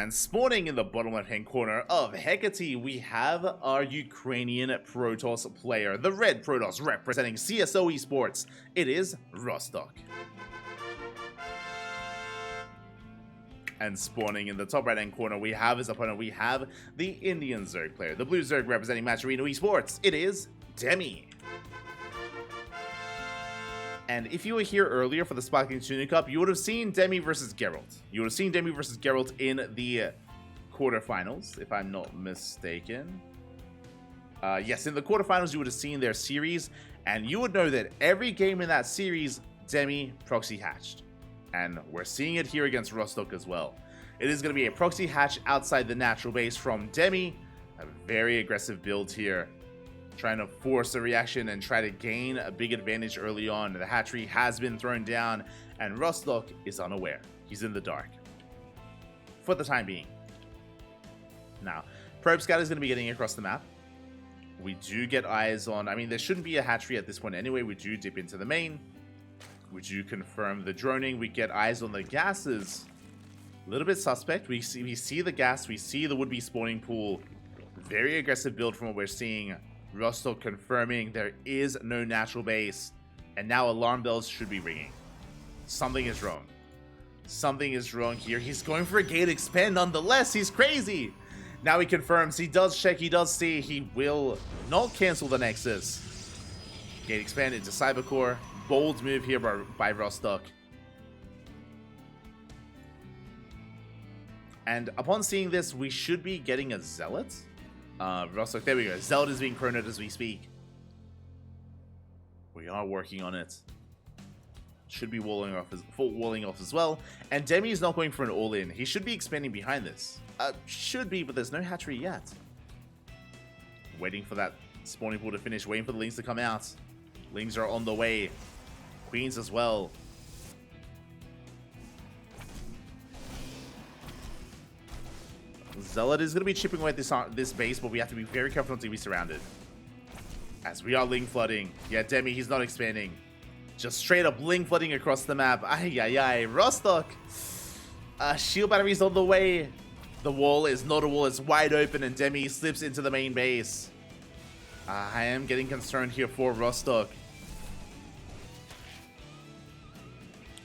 And spawning in the bottom left-hand corner of Hecate, we have our Ukrainian Protoss player, the red Protoss representing CSO Esports. It is Rostok. And spawning in the top right-hand corner, we have his opponent. We have the Indian Zerg player, the blue Zerg representing Match Arena Esports. It is Demi. And if you were here earlier for the Sparkling Tuna Cup, you would have seen Demi versus Geralt. You would have seen Demi versus Geralt in the quarterfinals, if I'm not mistaken. Yes, in the quarterfinals, you would have seen their series, and you would know that every game in that series, Demi proxy hatched. And we're seeing it here against Rostok as well. It is going to be a proxy hatch outside the natural base from Demi. A very aggressive build here, trying to force a reaction and try to gain a big advantage early on. The hatchery has been thrown down, and Rostok is unaware. He's in the dark for the time being. Now, Probe Scout is going to be getting across the map. We do get eyes on, I mean, there shouldn't be a hatchery at this point anyway. We do dip into the main. We do confirm the droning. We get eyes on the gases. A little bit suspect. We see the gas. We see the would-be spawning pool. Very aggressive build from what we're seeing. Rostok confirming there is no natural base, and now alarm bells should be ringing. Something is wrong. Something is wrong here. He's going for a gate expand nonetheless. He's crazy. Now he confirms. He does check. He does see. He will not cancel the Nexus. Gate expand into Cybercore. Bold move here by Rostok. And upon seeing this, we should be getting a Zealot. Rostok, there we go. Zealot is being chronoed as we speak. We are working on it. Should be walling off as well. And Demi is not going for an all-in. He should be expanding behind this. Should be, but there's no hatchery yet. Waiting for that spawning pool to finish. Waiting for the Lings to come out. Lings are on the way. Queens as well. Zealot is going to be chipping away at this base, but we have to be very careful not to be surrounded. As we are Ling flooding. Yeah, Demi, he's not expanding. Just straight up Ling flooding across the map. Ay, ay, ay. Rostok. Shield battery's on the way. The wall is not a wall. It's wide open, and Demi slips into the main base. I am getting concerned here for Rostok.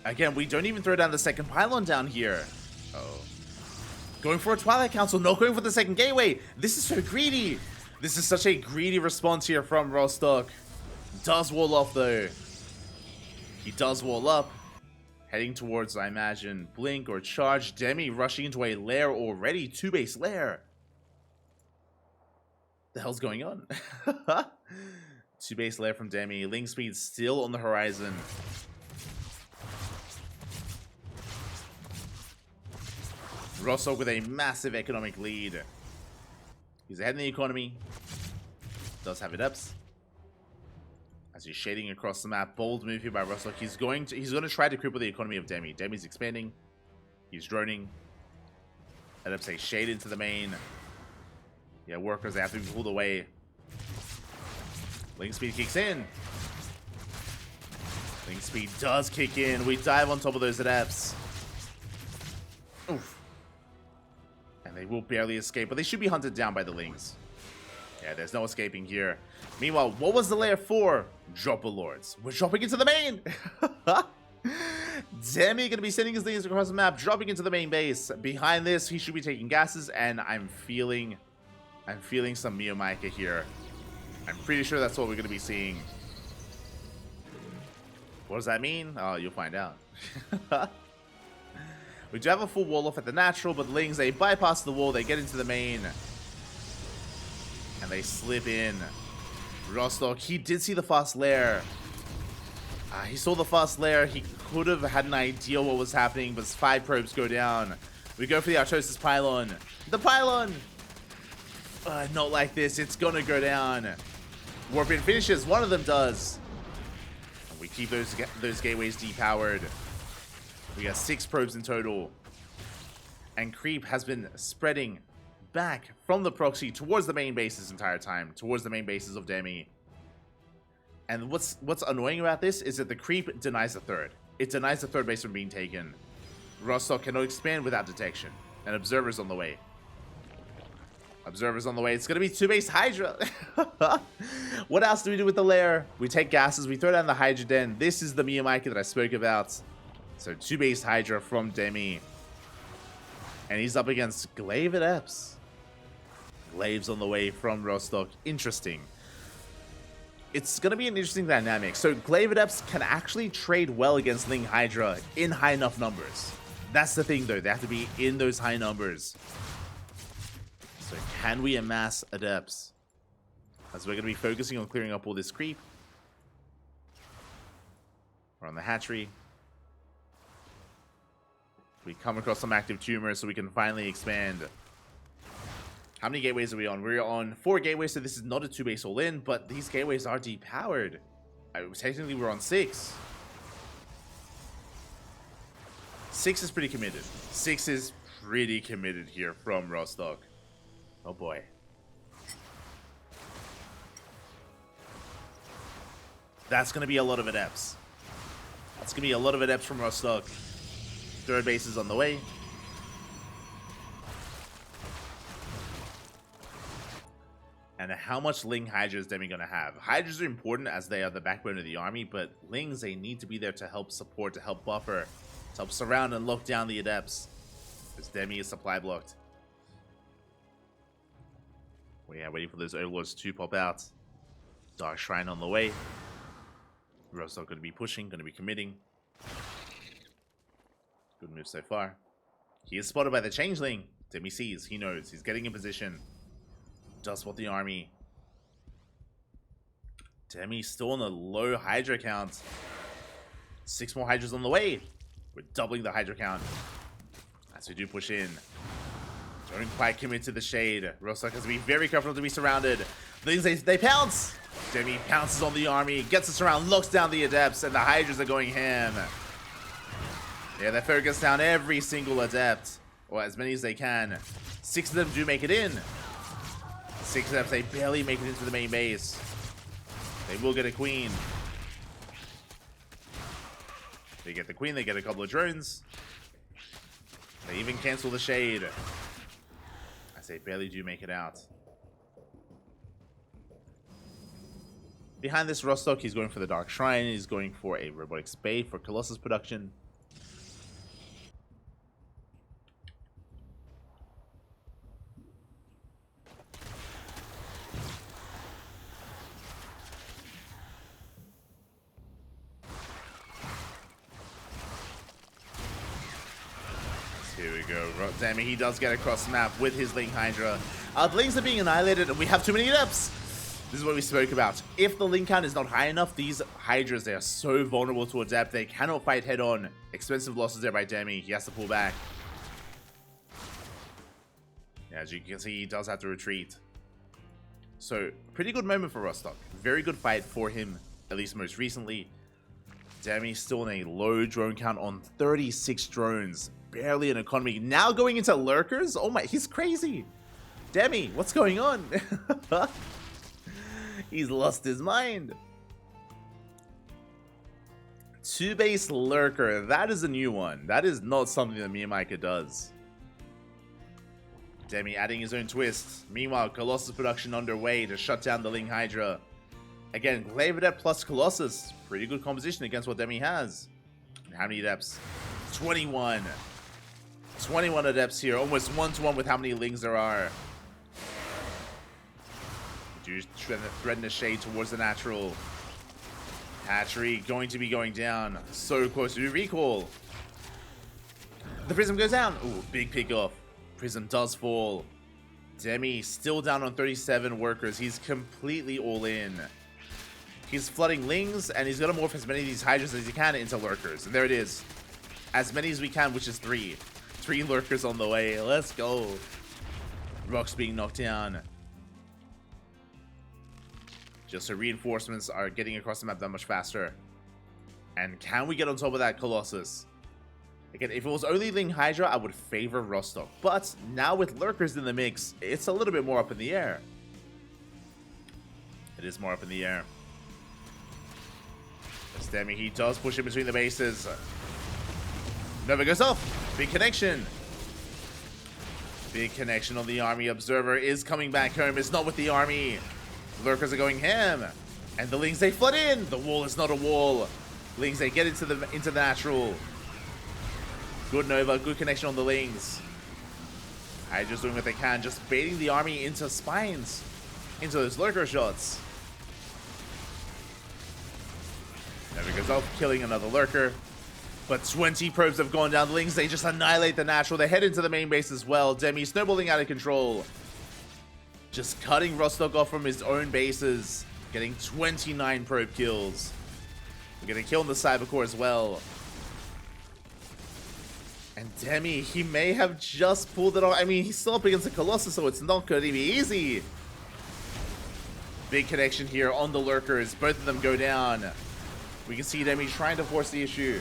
Again, we don't even throw down the second pylon down here. Oh. Going for a Twilight Council, not going for the second gateway. This is so greedy. This is such a greedy response here from Rostok. Does wall off though. He does wall up. Heading towards, I imagine, Blink or Charge. Demi rushing into a lair already. 2-base lair. The hell's going on? 2-base lair from Demi. Ling speed still on the horizon. Rostok with a massive economic lead. He's ahead in the economy. Does have it ups. As he's shading across the map. Bold move here by Rostok. He's going to try to cripple the economy of Demi. Demi's expanding. He's droning. Let up say shade into the main. Yeah, workers, they have to be pulled away. Link speed kicks in. Link speed does kick in. We dive on top of those adepts. Oof. And they will barely escape, but they should be hunted down by the Lings. Yeah, there's no escaping here. Meanwhile, what was the layer for? Dropper Lords. We're dropping into the main! Demi gonna be sending his Lings across the map, dropping into the main base. Behind this, he should be taking gases, and I'm feeling some Miyomika here. I'm pretty sure that's what we're gonna be seeing. What does that mean? Oh, you'll find out. We do have a full wall off at the natural, but Lings, they bypass the wall, they get into the main. And they slip in. Rostok, he did see the fast lair. He saw the fast lair. He could have had an idea what was happening, but 5 probes go down. We go for the Artosis pylon. The pylon! Not like this. It's gonna go down. Warpin finishes. One of them does. And we keep those gateways depowered. We got 6 probes in total. And creep has been spreading back from the proxy towards the main base this entire time. Towards the main bases of Demi. And what's annoying about this is that the creep denies the third. It denies the third base from being taken. Rostok cannot expand without detection. And Observer's on the way. Observer's on the way. It's going to be 2-base Hydra. What else do we do with the lair? We take gases. We throw down the Hydra Den. This is the Miyamaki that I spoke about. So 2-base Hydra from Demi. And he's up against Glaive at Eps. Glaive's on the way from Rostok. Interesting. It's going to be an interesting dynamic. So Glaive at Eps can actually trade well against Ling Hydra in high enough numbers. That's the thing, though. They have to be in those high numbers. So can we amass Adepts? As we're going to be focusing on clearing up all this creep. We're on the hatchery. We come across some active tumors so we can finally expand. How many gateways are we on? We're on 4 gateways, so this is not a 2-base all-in, but these gateways are depowered. Technically, we're on 6. 6 is pretty committed. 6 is pretty committed here from Rostok. Oh boy. That's going to be a lot of Adepts. That's going to be a lot of Adepts from Rostok. 3rd base is on the way. And how much Ling Hydra is Demi going to have? Hydras are important as they are the backbone of the army, but Lings, they need to be there to help support, to help buffer, to help surround and lock down the Adepts. Because Demi is supply blocked. Well, yeah, waiting for those Overlords to pop out. Dark Shrine on the way. Rostok going to be pushing, going to be committing. Good move so far. He is spotted by the Changeling. Demi sees, he knows, he's getting in position. Does what the army. Demi still on a low Hydra count. 6 more Hydras on the way. We're doubling the Hydra count. As we do push in. Don't quite commit to the shade. Rostok has to be very careful to be surrounded. They pounce! Demi pounces on the army, gets us around, locks down the Adepts, and the Hydras are going ham. Yeah, they focus down every single Adept. Or as many as they can. 6 of them do make it in. 6 Adepts, they barely make it into the main base. They will get a Queen. They get the Queen, they get a couple of drones. They even cancel the shade. As they barely do make it out. Behind this Rostok, he's going for the Dark Shrine. He's going for a Robotic Spade for Colossus production. Here we go. Demi, he does get across the map with his Ling Hydra. The Lings are being annihilated, and we have too many Adepts. This is what we spoke about. If the Ling count is not high enough, these Hydras, they are so vulnerable to Adept. They cannot fight head-on. Expensive losses there by Demi. He has to pull back. Yeah, as you can see, he does have to retreat. So, pretty good moment for Rostok. Very good fight for him, at least most recently. Demi still in a low drone count on 36 drones. Barely an economy. Now going into lurkers? Oh my, he's crazy. Demi, what's going on? He's lost his mind. 2-base lurker. That is a new one. That is not something that Miyamaki does. Demi adding his own twist. Meanwhile, Colossus production underway to shut down the Ling Hydra. Again, Glaive Adept plus Colossus. Pretty good composition against what Demi has. And how many Adepts? 21. 21 Adepts here. Almost 1-to-1 with how many Lings there are. Do threaten the shade towards the natural. Hatchery going to be going down. So close to recall. The Prism goes down. Ooh, big pick off. Prism does fall. Demi still down on 37 workers. He's completely all in. He's flooding Lings, and he's going to morph as many of these Hydras as he can into lurkers. And there it is. As many as we can, which is 3. 3 lurkers on the way. Let's go. Rocks being knocked down. Just so reinforcements are getting across the map that much faster. And can we get on top of that Colossus? Again, if it was only Ling Hydra, I would favor Rostok. But now with lurkers in the mix, it's a little bit more up in the air. It is more up in the air. As Demi, he does push in between the bases. Nova goes off. Big connection. Big connection on the army. Observer is coming back home. It's not with the army. Lurkers are going ham. And the Lings, they flood in. The wall is not a wall. Lings, they get into the natural. Good Nova. Good connection on the Lings. Hydra's doing what they can. Just baiting the army into spines. Into those Lurker shots. Never goes off, killing another Lurker. But 20 probes have gone down. The Lings, they just annihilate the natural. They head into the main base as well. Demi snowballing out of control. Just cutting Rostok off from his own bases. Getting 29 probe kills. We're going to kill in the Cybercore as well. And Demi, he may have just pulled it off. I mean, he's still up against the Colossus, so it's not going to be easy. Big connection here on the Lurkers. Both of them go down. We can see Demi trying to force the issue.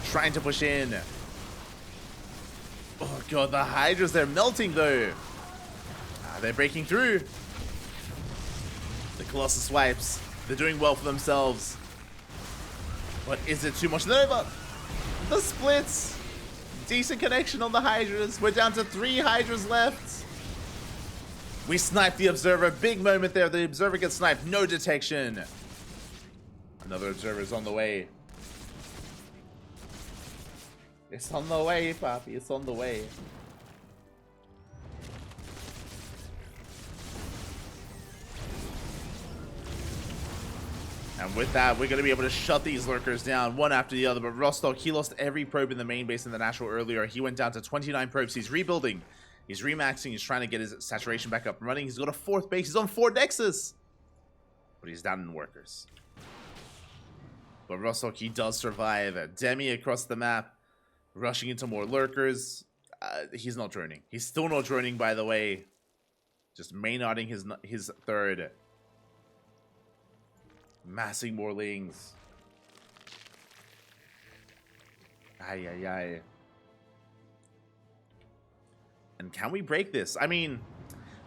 Trying to push in. Oh god, the Hydras, they're melting though. They're breaking through. The Colossus wipes. They're doing well for themselves. But is it too much? Nova! The splits! Decent connection on the Hydras. We're down to 3 Hydras left. We sniped the Observer. Big moment there. The Observer gets sniped. No detection. Another Observer is on the way. It's on the way, Papi. It's on the way. And with that, we're going to be able to shut these Lurkers down one after the other. But Rostok, he lost every probe in the main base in the natural earlier. He went down to 29 probes. He's rebuilding. He's remaxing. He's trying to get his saturation back up and running. He's got a 4th base. He's on 4 Nexus. But he's down in workers. But Rostok, he does survive. Demi across the map. Rushing into more Lurkers. He's not droning. He's still not droning, by the way. Just maynarding his 3rd. Massing more Lings. Ay, ay, ay. And can we break this? I mean,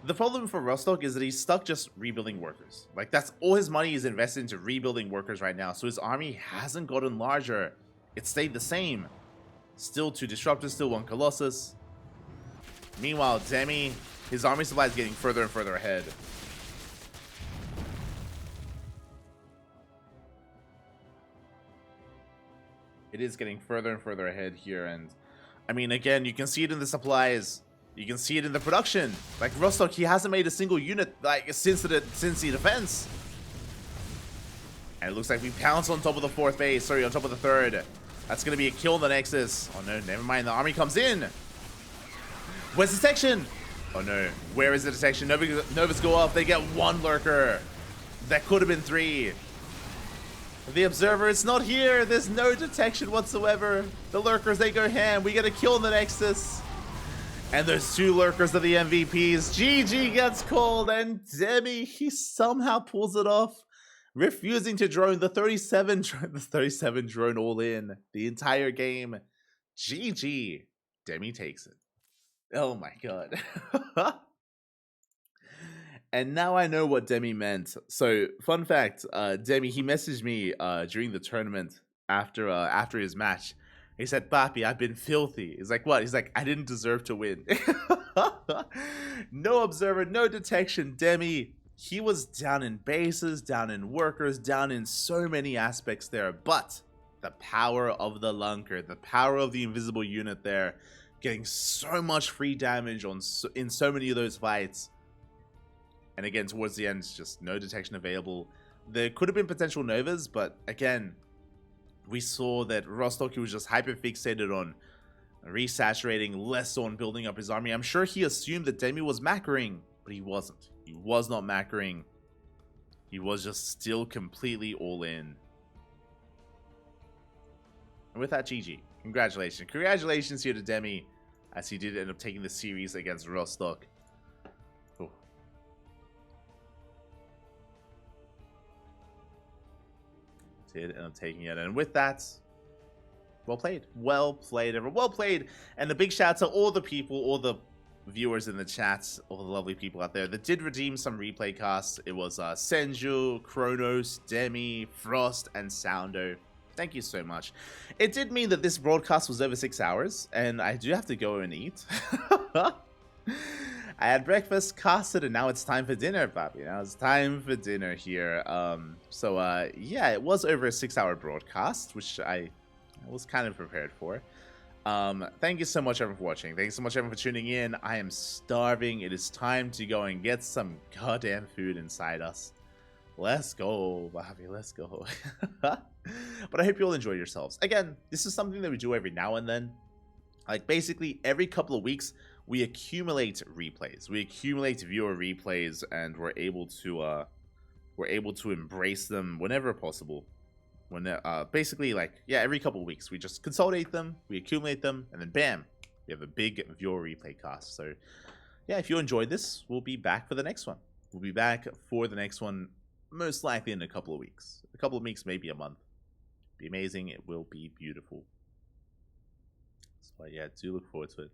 the problem for Rostok is that he's stuck just rebuilding workers. Like, that's all his money is invested into rebuilding workers right now. So his army hasn't gotten larger. It stayed the same. Still 2 Disruptors, still 1 Colossus. Meanwhile, Demi, his army supply is getting further and further ahead. It is getting further and further ahead here, and I mean, again, you can see it in the supplies. You can see it in the production. Like Rostok, he hasn't made a single unit like since the defense. And it looks like we pounce on top of the 4th base. Sorry, on top of the 3rd. That's gonna be a kill on the Nexus. Oh no, never mind. The army comes in. Where's the detection? Oh no, where is the detection? Novas go off. They get 1 Lurker. That could have been 3. The Observer, it's not here. There's no detection whatsoever. The Lurkers, they go ham. We get a kill on the Nexus. And those 2 Lurkers are the MVPs. GG gets called, and Demi, he somehow pulls it off. Refusing to drone the 37 drone all in the entire game. GG. Demi takes it. Oh my god. And now I know what Demi meant. So, fun fact, Demi, he messaged me during the tournament after his match. He said, Papi, I've been filthy. He's like, what? He's like, I didn't deserve to win. No Observer, no detection. Demi, he was down in bases, down in workers, down in so many aspects there. But the power of the Lunker, the power of the invisible unit there, getting so much free damage in so many of those fights. And again, towards the end, just no detection available. There could have been potential Novas, but again, we saw that Rostok was just hyper-fixated on resaturating, less on building up his army. I'm sure he assumed that Demi was macroing, but he wasn't. He was not macroing. He was just still completely all in. And with that, GG. Congratulations. Congratulations here to Demi, as he did end up taking the series against Rostok. Did end up taking it, and with that, well played, everyone, well played. And a big shout out to all the people, all the viewers in the chats, all the lovely people out there that did redeem some replay casts. It was Senju, Kronos, Demi, Frost, and Soundo. Thank you so much. It did mean that this broadcast was over 6 hours, and I do have to go and eat. I had breakfast, casted, and now it's time for dinner, Papi. Now it's time for dinner here. Yeah, it was over a 6-hour broadcast, which I was kind of prepared for. Thank you so much, everyone, for watching. Thanks so much, everyone, for tuning in. I am starving. It is time to go and get some goddamn food inside us. Let's go, Bobby, let's go. But I hope you all enjoy yourselves. Again, this is something that we do every now and then. Like, basically, every couple of weeks, we accumulate replays. We accumulate viewer replays, and we're able to embrace them whenever possible. When basically, like, yeah, every couple of weeks, we just consolidate them, we accumulate them, and then bam, we have a big viewer replay cast. So, yeah, if you enjoyed this, we'll be back for the next one. We'll be back for the next one, most likely in a couple of weeks. A couple of weeks, maybe a month. Be amazing. It will be beautiful. So, yeah, do look forward to it.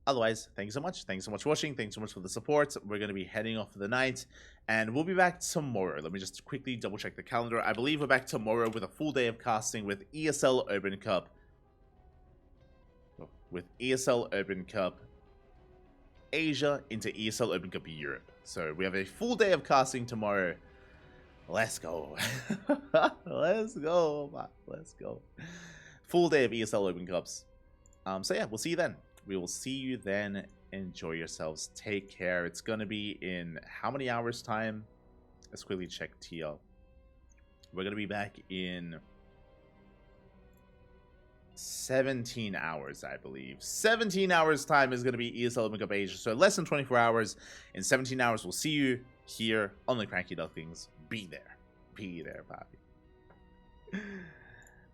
Otherwise, thank you so much. Thanks so much for watching. Thanks so much for the support. We're going to be heading off for the night, and we'll be back tomorrow. Let me just quickly double check the calendar. I believe we're back tomorrow with a full day of casting with ESL Open Cup. With ESL Open Cup Asia into ESL Open Cup Europe. So we have a full day of casting tomorrow. Let's go. Let's go. Let's go. Full day of ESL Open Cups. So yeah, we'll see you then. We will see you then. Enjoy yourselves. Take care. It's going to be in how many hours time? Let's quickly check TL. We're going to be back in 17 hours, I believe. 17 hours time is going to be ESL Open Cup Asia. So less than 24 hours. In 17 hours, we'll see you here on the Cranky Ducklings. Be there. Be there, Bobby.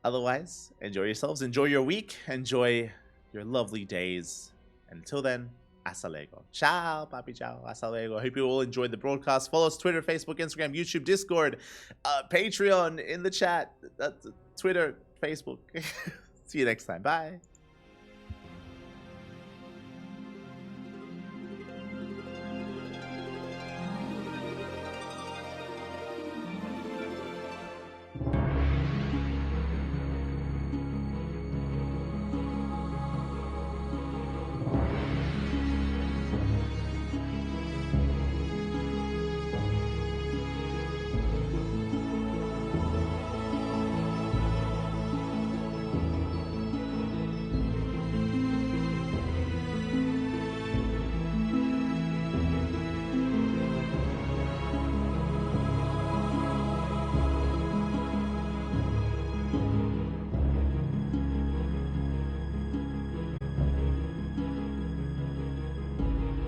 Otherwise, enjoy yourselves. Enjoy your week. Enjoy your lovely days. Until then, hasta luego. Ciao, papi, ciao. Hasta luego. I hope you all enjoyed the broadcast. Follow us Twitter, Facebook, Instagram, YouTube, Discord, Patreon, in the chat, Twitter, Facebook. See you next time. Bye.